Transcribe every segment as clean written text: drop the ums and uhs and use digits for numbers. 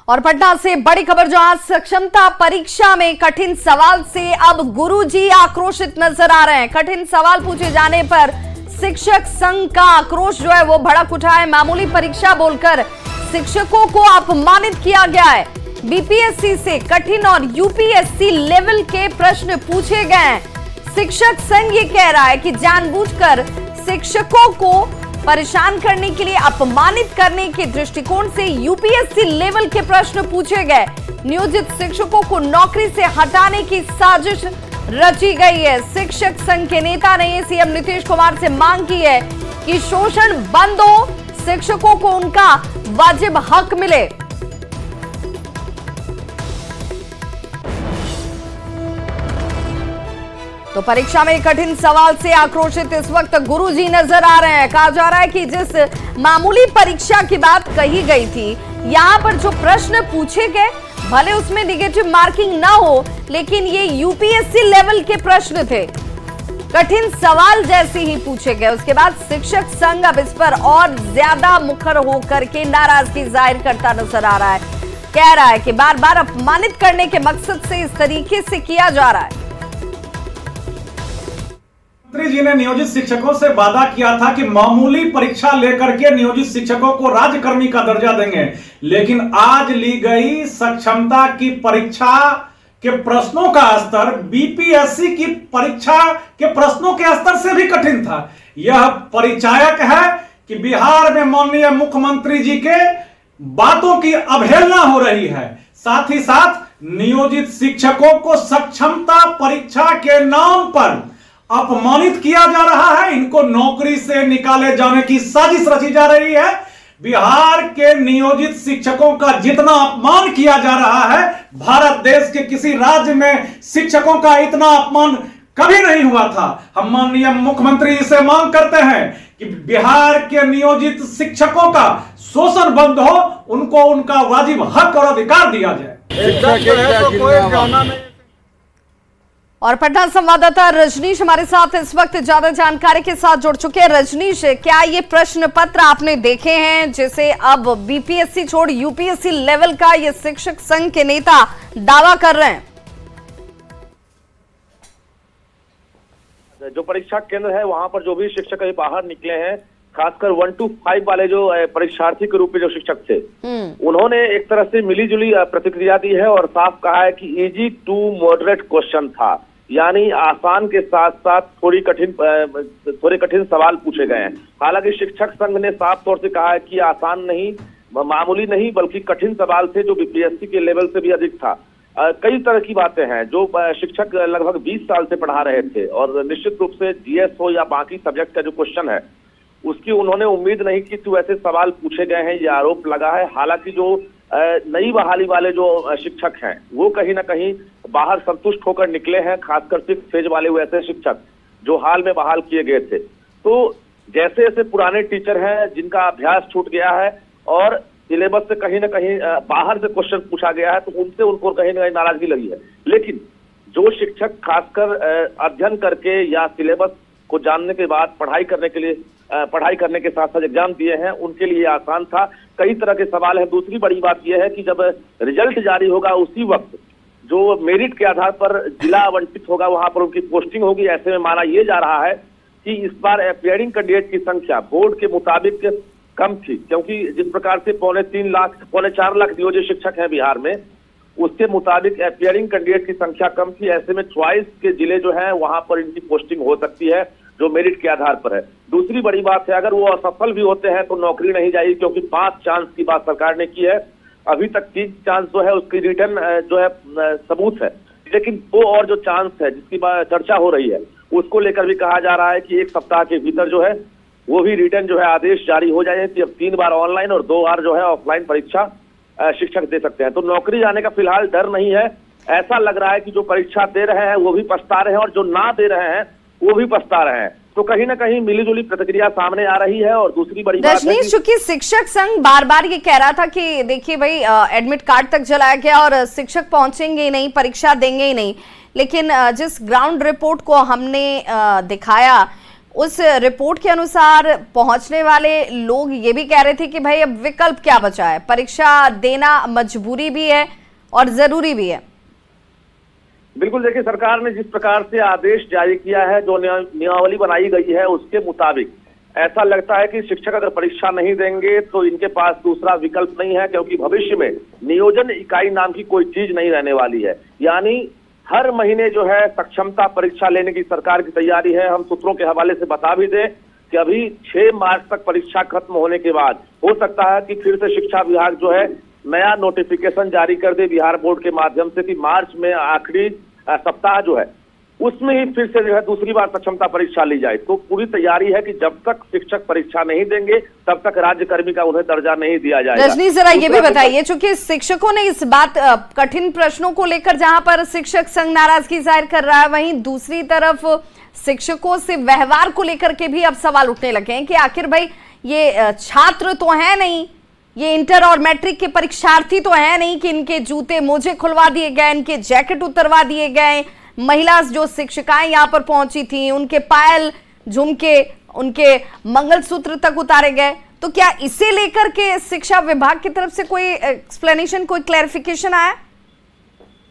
और पटना से बड़ी खबर, जहां सक्षमता परीक्षा में कठिन सवाल से अब गुरुजी आक्रोशित नजर आ रहे हैं। कठिन सवाल पूछे जाने पर शिक्षक संघ का आक्रोश जो है वो भड़क उठा है। मामूली परीक्षा बोलकर शिक्षकों को अपमानित किया गया है। बीपीएससी से कठिन और यूपीएससी लेवल के प्रश्न पूछे गए हैं। शिक्षक संघ ये कह रहा है कि जानबूझकर शिक्षकों को परेशान करने के लिए, अपमानित करने के दृष्टिकोण से यूपीएससी लेवल के प्रश्न पूछे गए। नियोजित शिक्षकों को नौकरी से हटाने की साजिश रची गई है। शिक्षक संघ के नेता ने सीएम नीतीश कुमार से मांग की है कि शोषण बंद हो, शिक्षकों को उनका वाजिब हक मिले। तो परीक्षा में कठिन सवाल से आक्रोशित इस वक्त गुरुजी नजर आ रहे हैं। कहा जा रहा है कि जिस मामूली परीक्षा की बात कही गई थी, यहां पर जो प्रश्न पूछे गए, भले उसमें नेगेटिव मार्किंग ना हो, लेकिन ये यूपीएससी लेवल के प्रश्न थे। कठिन सवाल जैसे ही पूछे गए, उसके बाद शिक्षक संघ अब इस पर और ज्यादा मुखर होकर के नाराजगी जाहिर करता नजर आ रहा है। कह रहा है कि बार बार अपमानित करने के मकसद से इस तरीके से किया जा रहा है। मंत्री जी ने नियोजित शिक्षकों से वादा किया था कि मामूली परीक्षा लेकर के नियोजित शिक्षकों को राज्यकर्मी का दर्जा देंगे, लेकिन आज ली गई सक्षमता की परीक्षा के प्रश्नों का स्तर बीपीएससी की परीक्षा के प्रश्नों के स्तर से भी कठिन था। यह परिचायक है कि बिहार में माननीय मुख्यमंत्री जी के बातों की अवहेलना हो रही है। साथ ही साथ नियोजित शिक्षकों को सक्षमता परीक्षा के नाम पर अपमानित किया जा रहा है। इनको नौकरी से निकाले जाने की साजिश रची जा रही है। बिहार के नियोजित शिक्षकों का जितना अपमान किया जा रहा है, भारत देश के किसी राज्य में शिक्षकों का इतना अपमान कभी नहीं हुआ था। हम माननीय मुख्यमंत्री से मांग करते हैं कि बिहार के नियोजित शिक्षकों का शोषण बंद हो, उनको उनका वाजिब हक और अधिकार दिया जाए। और पटना संवाददाता रजनीश हमारे साथ इस वक्त ज्यादा जानकारी के साथ जुड़ चुके हैं। रजनीश, क्या ये प्रश्न पत्र आपने देखे हैं जिसे अब बीपीएससी छोड़ यूपीएससी लेवल का ये शिक्षक संघ के नेता दावा कर रहे हैं? जो परीक्षा केंद्र है वहां पर जो भी शिक्षक अभी बाहर निकले हैं, खासकर 1 to 5 वाले जो परीक्षार्थी के रूप में जो शिक्षक थे, उन्होंने एक तरह से मिलीजुली प्रतिक्रिया दी है और साफ कहा है कि इजी टू मॉडरेट क्वेश्चन था, यानी आसान के साथ साथ थोड़े कठिन सवाल पूछे गए हैं। हालांकि शिक्षक संघ ने साफ तौर से कहा है कि आसान नहीं, मामूली नहीं, बल्कि कठिन सवाल थे जो बीपीएससी के लेवल से भी अधिक था। कई तरह की बातें हैं जो शिक्षक लगभग 20 साल से पढ़ा रहे थे और निश्चित रूप से जीएस हो या बाकी सब्जेक्ट का जो क्वेश्चन है उसकी उन्होंने उम्मीद नहीं की कि वैसे सवाल पूछे गए हैं, ये आरोप लगा है। हालांकि जो नई बहाली वाले जो शिक्षक हैं वो कहीं ना कहीं बाहर संतुष्ट होकर निकले हैं, खासकर 6th फेज वाले वैसे शिक्षक जो हाल में बहाल किए गए थे। तो जैसे जैसे पुराने टीचर हैं जिनका अभ्यास छूट गया है और सिलेबस से कहीं ना कहीं बाहर से क्वेश्चन पूछा गया है, तो उनसे उनको कहीं ना कहीं नाराजगी लगी है। लेकिन जो शिक्षक खासकर अध्ययन करके या सिलेबस को जानने के बाद पढ़ाई करने के साथ साथ एग्जाम दिए हैं, उनके लिए आसान था। कई तरह के सवाल हैं। दूसरी बड़ी बात यह है कि जब रिजल्ट जारी होगा उसी वक्त जो मेरिट के आधार पर जिला आवंटित होगा वहां पर उनकी पोस्टिंग होगी। ऐसे में माना यह जा रहा है कि इस बार अपीयरिंग कैंडिडेट की संख्या बोर्ड के मुताबिक कम थी, क्योंकि जिस प्रकार से 4.5 लाख नियोजित शिक्षक हैं बिहार में, उसके मुताबिक अपीयरिंग कैंडिडेट की संख्या कम थी। ऐसे में चॉइस के जिले जो है वहां पर इनकी पोस्टिंग हो सकती है जो मेरिट के आधार पर है। दूसरी बड़ी बात है, अगर वो असफल भी होते हैं तो नौकरी नहीं जाएगी, क्योंकि 5 चांस की बात सरकार ने की है। अभी तक 3 चांस जो है उसकी रिटर्न जो है सबूत है, लेकिन 2 और जो चांस है जिसकी चर्चा हो रही है उसको लेकर भी कहा जा रहा है कि 1 सप्ताह के भीतर जो है वो भी रिटर्न जो है आदेश जारी हो जाए कि अब 3 बार ऑनलाइन और 2 बार जो है ऑफलाइन परीक्षा शिक्षक दे सकते हैं। तो नौकरी जाने का फिलहाल डर नहीं है। ऐसा लग रहा है कि जो परीक्षा दे रहे हैं वो भी पछता रहे हैं और जो ना दे रहे हैं वो भी पछता रहे हैं। तो कहीं ना कहीं मिलीजुली प्रतिक्रिया सामने आ रही है। और दूसरी बड़ी बात है कि चूंकि शिक्षक संघ बार बार ये कह रहा था कि देखिए भाई, एडमिट कार्ड तक जलाया गया और शिक्षक पहुंचेंगे ही नहीं, परीक्षा देंगे ही नहीं, लेकिन जिस ग्राउंड रिपोर्ट को हमने दिखाया उस रिपोर्ट के अनुसार पहुंचने वाले लोग ये भी कह रहे थे कि भाई अब विकल्प क्या बचा है, परीक्षा देना मजबूरी भी है और जरूरी भी है। बिल्कुल, देखिए सरकार ने जिस प्रकार से आदेश जारी किया है, जो नियमावली बनाई गई है उसके मुताबिक ऐसा लगता है कि शिक्षक अगर परीक्षा नहीं देंगे तो इनके पास दूसरा विकल्प नहीं है, क्योंकि भविष्य में नियोजन इकाई नाम की कोई चीज नहीं रहने वाली है। यानी हर महीने जो है सक्षमता परीक्षा लेने की सरकार की तैयारी है। हम सूत्रों के हवाले से बता भी दें कि अभी 6 मार्च तक परीक्षा खत्म होने के बाद हो सकता है कि फिर से शिक्षा विभाग जो है नया नोटिफिकेशन जारी कर दे बिहार बोर्ड के माध्यम से कि मार्च में आखिरी सप्ताह जो है उसमें ही फिर से जो है दूसरी बार सक्षमता परीक्षा ली जाए। तो पूरी तैयारी है कि जब तक शिक्षक परीक्षा नहीं देंगे तब तक राज्यकर्मी का उन्हें दर्जा नहीं दिया जाएगा। रजनी, जरा ये भी बताइए, चूंकि शिक्षकों ने इस बात कठिन प्रश्नों को लेकर जहां पर शिक्षक संघ नाराजगी जाहिर कर रहा है, वहीं दूसरी तरफ शिक्षकों से व्यवहार को लेकर के भी अब सवाल उठने लगे हैं कि आखिर भाई ये छात्र तो है नहीं, ये इंटर और मैट्रिक के परीक्षार्थी तो है नहीं कि इनके जूते मोजे खुलवा दिए गए, इनके जैकेट उतरवा दिए गए। महिला जो शिक्षिकाएं यहाँ पर पहुंची थी उनके पायल, झुमके, उनके मंगलसूत्र तक उतारे गए। तो क्या इसे लेकर के शिक्षा विभाग की तरफ से कोई एक्सप्लेनेशन, कोई क्लैरिफिकेशन आया?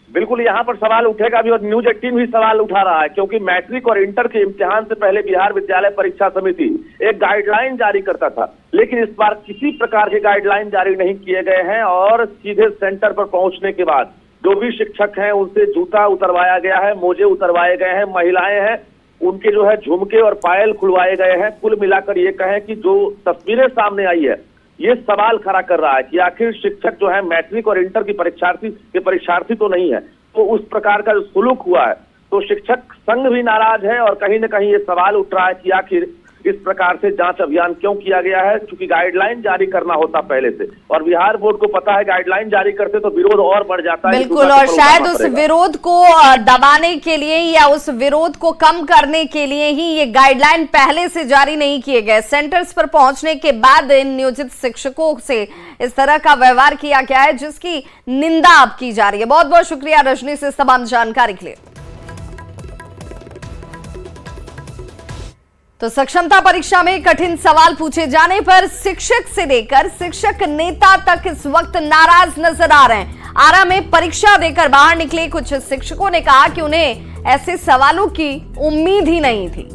बिल्कुल, यहाँ पर सवाल उठेगा भी और न्यूज 18 भी सवाल उठा रहा है, क्योंकि मैट्रिक और इंटर के इम्तिहान से पहले बिहार विद्यालय परीक्षा समिति एक गाइडलाइन जारी करता था, लेकिन इस बार किसी प्रकार के गाइडलाइन जारी नहीं किए गए हैं और सीधे सेंटर पर पहुंचने के बाद जो भी शिक्षक हैं उनसे जूता उतरवाया गया है, मोजे उतरवाए गए हैं, महिलाएं हैं उनके जो है झुमके और पायल खुलवाए गए हैं। कुल मिलाकर ये कहें कि जो तस्वीरें सामने आई है ये सवाल खड़ा कर रहा है कि आखिर शिक्षक जो है मैट्रिक और इंटर की परीक्षार्थी तो नहीं है। तो उस प्रकार का जो सुलूक हुआ है तो शिक्षक संघ भी नाराज है और कहीं न कहीं ये सवाल उठ रहा है कि आखिर इस प्रकार से जांच अभियान क्यों किया गया है, क्योंकि गाइडलाइन जारी करना होता पहले से और बिहार बोर्ड को पता है गाइडलाइन जारी करते तो विरोध और बढ़ जाता है। बिल्कुल, और शायद उस विरोध को दबाने के लिए या उस विरोध को कम करने के लिए ही ये गाइडलाइन पहले से जारी नहीं किए गए। सेंटर्स पर पहुंचने के बाद इन नियोजित शिक्षकों से इस तरह का व्यवहार किया गया है जिसकी निंदा अब की जा रही है। बहुत बहुत शुक्रिया रजनी से तमाम जानकारी के लिए। तो सक्षमता परीक्षा में कठिन सवाल पूछे जाने पर शिक्षक से लेकर शिक्षक नेता तक इस वक्त नाराज नजर आ रहे हैं। आरा में परीक्षा देकर बाहर निकले कुछ शिक्षकों ने कहा कि उन्हें ऐसे सवालों की उम्मीद ही नहीं थी।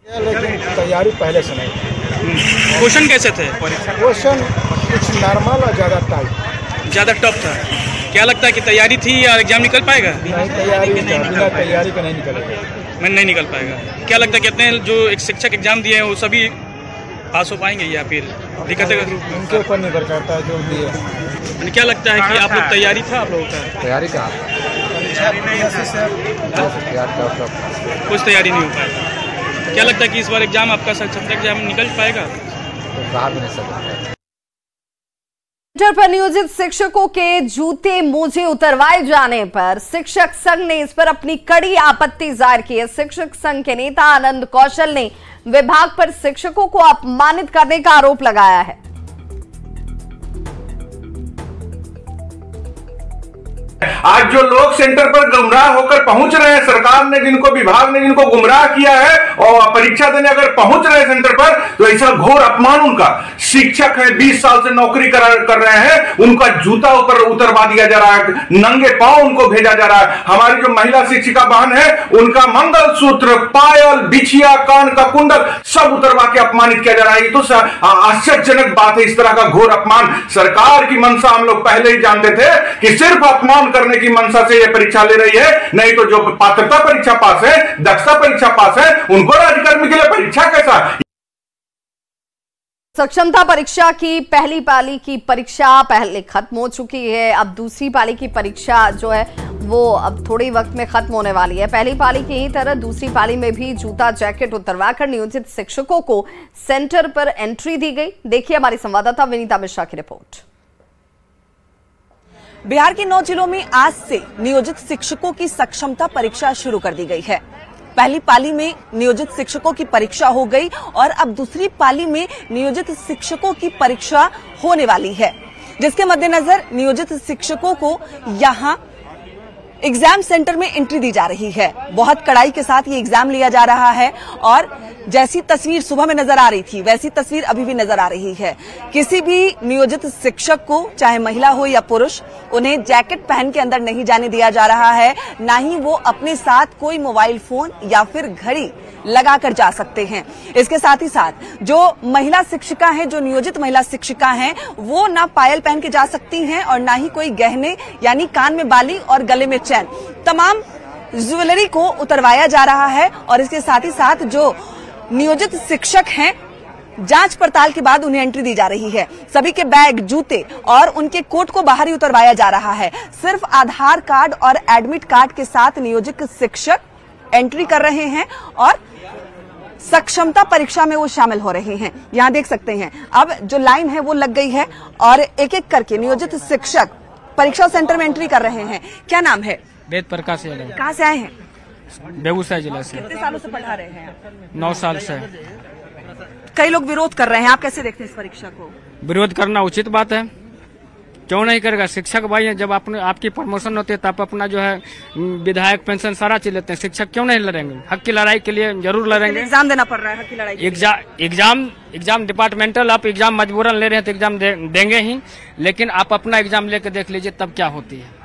लेकिन तैयारी पहले से नहीं थी। क्वेश्चन कैसे थे? क्वेश्चन कुछ नॉर्मल और ज्यादा टाइट, ज्यादा टफ था। क्या लगता है कि तैयारी थी या एग्जाम निकल पाएगा? नहीं, तैयारी बिना तैयारी का नहीं निकलेगा। मैं नहीं निकल पाएगा। क्या लगता है कितने जो एक शिक्षक एग्जाम दिए हैं वो सभी पास हो पाएंगे या फिर दिक्कतें? उनके ऊपर निर्भर करता है जो दिए। क्या लगता है कि आप लोग तैयारी था आप लोगों का? तैयारी कहाँ, कुछ तैयारी नहीं हो पाएगा। क्या लगता है कि इस बार एग्जाम आपका सक्षमता एग्जाम निकल पाएगा? कहा भी नहीं सकता। सेंटर पर नियोजित शिक्षकों के जूते मोजे उतरवाए जाने पर शिक्षक संघ ने इस पर अपनी कड़ी आपत्ति जाहिर की है। शिक्षक संघ के नेता आनंद कौशल ने विभाग पर शिक्षकों को अपमानित करने का आरोप लगाया है। आज जो लोग सेंटर पर गुमराह होकर पहुंच रहे हैं, सरकार ने जिनको, विभाग ने जिनको गुमराह किया है और परीक्षा देने अगर पहुंच रहे हैं सेंटर पर, तो ऐसा घोर अपमान उनका। शिक्षक है, 20 साल से नौकरी कर रहे हैं, उनका जूता ऊपर उतरवा दिया जा रहा है, नंगे पांव उनको भेजा जा रहा है। हमारी जो महिला शिक्षिका बहन है उनका मंगलसूत्र, पायल, बिछिया, कान का कुंडल सब उतरवा के अपमानित किया जा रहा है। ये तो आश्चर्यजनक बात है। इस तरह का घोर अपमान, सरकार की मंशा हम लोग पहले ही जानते थे कि सिर्फ अपमान करने की मंशा से ये परीक्षा ले रही है, नहीं तो जो पात्रता परीक्षा पास है, दक्षता परीक्षा पास है, उनको राज्यकर्मी के लिए परीक्षा कैसा? सक्षमता परीक्षा की पहली पाली की परीक्षा पहले खत्म हो चुकी है। अब दूसरी पाली की परीक्षा जो है वो अब थोड़ी वक्त में खत्म होने वाली है। पहली पाली की ही तरह दूसरी पाली में भी जूता जैकेट उतरवाकर नियोजित शिक्षकों को सेंटर पर एंट्री दी गई। देखिए हमारी संवाददाता विनीता मिश्रा की रिपोर्ट। बिहार के 9 जिलों में आज से नियोजित शिक्षकों की सक्षमता परीक्षा शुरू कर दी गई है। पहली पाली में नियोजित शिक्षकों की परीक्षा हो गई और अब दूसरी पाली में नियोजित शिक्षकों की परीक्षा होने वाली है, जिसके मद्देनजर नियोजित शिक्षकों को यहां एग्जाम सेंटर में एंट्री दी जा रही है। बहुत कड़ाई के साथ ये एग्जाम लिया जा रहा है और जैसी तस्वीर सुबह में नजर आ रही थी वैसी तस्वीर अभी भी नजर आ रही है। किसी भी नियोजित शिक्षक को, चाहे महिला हो या पुरुष, उन्हें जैकेट पहन के अंदर नहीं जाने दिया जा रहा है। ना ही वो अपने साथ कोई मोबाइल फोन या फिर घड़ी लगाकर जा सकते हैं। इसके साथ ही साथ जो महिला शिक्षिका हैं, जो नियोजित महिला शिक्षिका हैं, वो ना पायल पहन के जा सकती हैं और ना ही कोई गहने यानी कान में बाली और गले में चैन, तमाम ज्वेलरी को उतरवाया जा रहा है। और इसके साथ ही साथ जो नियोजित शिक्षक हैं, जांच पड़ताल के बाद उन्हें एंट्री दी जा रही है। सभी के बैग, जूते और उनके कोट को बाहर ही उतरवाया जा रहा है। सिर्फ आधार कार्ड और एडमिट कार्ड के साथ नियोजित शिक्षक एंट्री कर रहे हैं और सक्षमता परीक्षा में वो शामिल हो रहे हैं। यहाँ देख सकते हैं अब जो लाइन है वो लग गई है और एक एक करके नियोजित शिक्षक परीक्षा सेंटर में एंट्री कर रहे हैं। क्या नाम है? वेद प्रकाश यादव। कहाँ से आए हैं? बेगूसराय जिला से। कितने सालों से पढ़ा रहे हैं? 9 साल से। कई लोग विरोध कर रहे हैं, आप कैसे देखते हैं इस परीक्षा को? विरोध करना उचित बात है, क्यों नहीं करेगा? शिक्षक भाई हैं, जब आपकी प्रमोशन होती है तब अपना जो है विधायक पेंशन सारा चीज लेते हैं। शिक्षक क्यों नहीं लड़ेंगे? हक की लड़ाई के लिए जरूर लड़ेंगे। एग्जाम देना पड़ रहा है हक की लड़ाई के लिए। एग्जाम डिपार्टमेंटल, आप एग्जाम मजबूरन ले रहे हैं तो एग्जाम देंगे ही, लेकिन आप अपना एग्जाम लेकर देख लीजिए तब क्या होती है।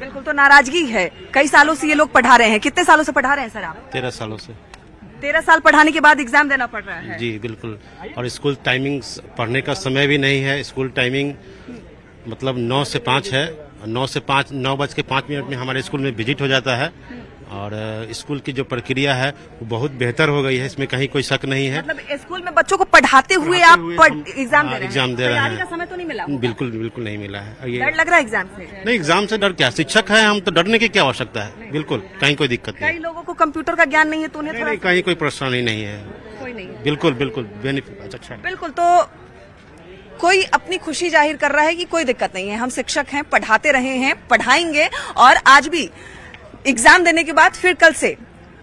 बिल्कुल, तो नाराजगी है। कई सालों से ये लोग पढ़ा रहे हैं। कितने सालों से पढ़ा रहे हैं सर आप? 13 सालों से। 13 साल पढ़ाने के बाद एग्जाम देना पड़ रहा है? जी बिल्कुल। और स्कूल टाइमिंग, पढ़ने का समय भी नहीं है। स्कूल टाइमिंग मतलब 9 से 5 है। 9:05 में हमारे स्कूल में विजिट हो जाता है और स्कूल की जो प्रक्रिया है वो बहुत बेहतर हो गई है, इसमें कहीं कोई शक नहीं है। मतलब स्कूल में बच्चों को पढ़ाते हुए आप एग्जाम दे रहे हैं? एग्जाम दे रहे हैं। का समय तो नहीं मिला? बिल्कुल बिल्कुल नहीं मिला है। डर लग रहा है एग्जाम से? नहीं, एग्जाम से डर क्या, शिक्षक है हम, तो डरने की क्या आवश्यकता है। बिल्कुल कहीं कोई दिक्कत नहीं। कई लोगों को कंप्यूटर का ज्ञान नहीं है तो उन्हें नहीं, कहीं कोई परेशानी नहीं है। कोई नहीं? बिल्कुल बिल्कुल बेनिफिट अच्छा। बिल्कुल, तो कोई अपनी खुशी जाहिर कर रहा है कि कोई दिक्कत नहीं है, हम शिक्षक हैं, पढ़ाते रहे हैं, पढ़ाएंगे और आज भी एग्जाम देने के बाद फिर कल से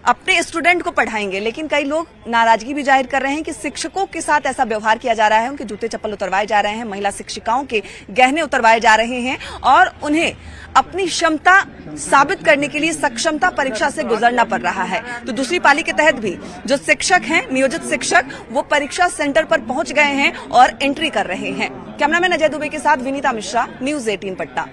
अपने स्टूडेंट को पढ़ाएंगे। लेकिन कई लोग नाराजगी भी जाहिर कर रहे हैं कि शिक्षकों के साथ ऐसा व्यवहार किया जा रहा है, उनके जूते चप्पल उतरवाए जा रहे हैं, महिला शिक्षिकाओं के गहने उतरवाए जा रहे हैं और उन्हें अपनी क्षमता साबित करने के लिए सक्षमता परीक्षा से गुजरना पड़ रहा है। तो दूसरी पाली के तहत भी जो शिक्षक हैं, नियोजित शिक्षक, वो परीक्षा सेंटर पर पहुंच गए हैं और एंट्री कर रहे हैं। कैमरामैन अजय दुबे के साथ विनीता मिश्रा, न्यूज़ 18 पटना।